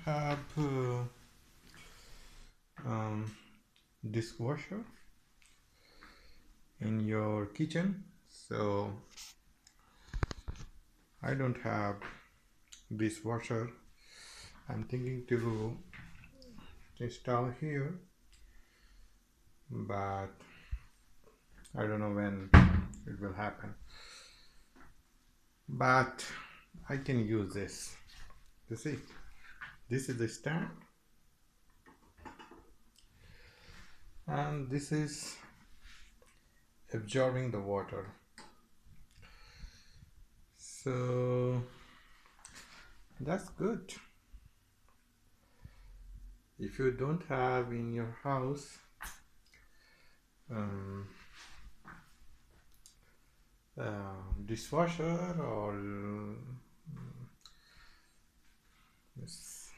have dishwasher in your kitchen? So I don't have dishwasher. I'm thinking to install here, but I don't know when it will happen. But I can use this. You see, this is the stand, and this is absorbing the water. So that's good. If you don't have in your house dishwasher or yes,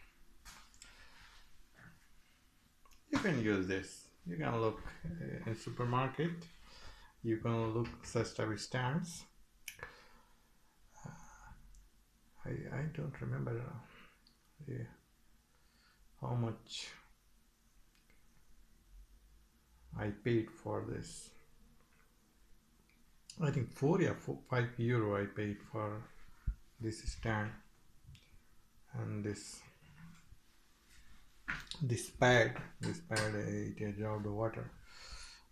you can use this. You can look in supermarket. You can look such type of stands. I don't remember how much I paid for this. I think 5 euro I paid for this stand and this pad. It absorbs the water.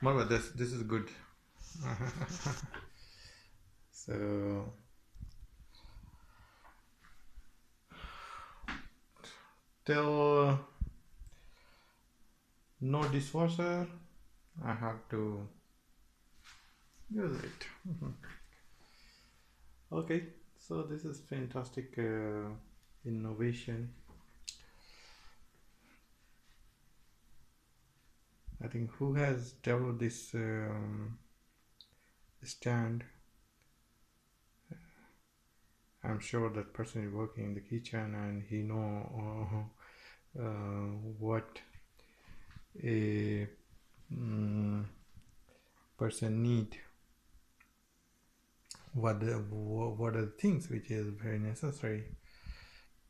But this is good. So till no dishwasher, I have to use it. Okay, so this is fantastic innovation. I think who has developed this stand? I'm sure that person is working in the kitchen and he know what a person need, what are the things which is very necessary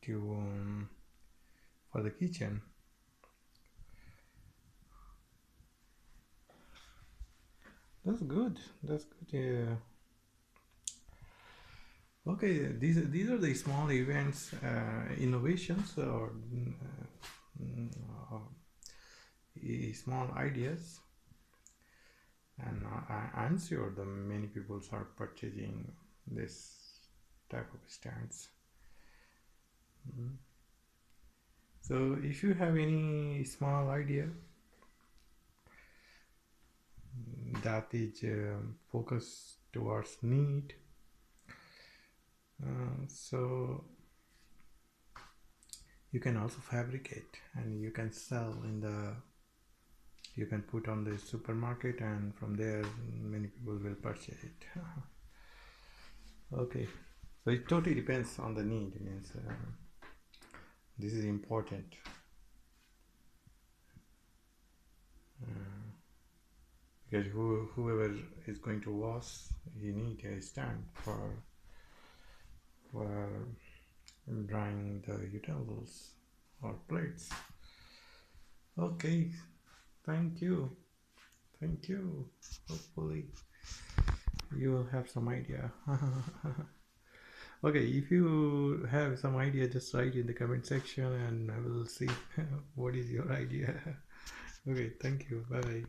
to for the kitchen. That's good. Yeah. Okay, these are the small events, innovations, or small ideas, and I'm sure the many people are purchasing this type of stands. So if you have any small idea that is focused towards need, so you can also fabricate and you can sell you can put on the supermarket, and from there many people will purchase it. Okay, so it totally depends on the need. Means this is important. Because whoever is going to wash, he need a stand for drying the utensils or plates. Okay, thank you. Hopefully you will have some idea. Okay, if you have some idea, just write in the comment section and I will see what is your idea. Okay, thank you. Bye.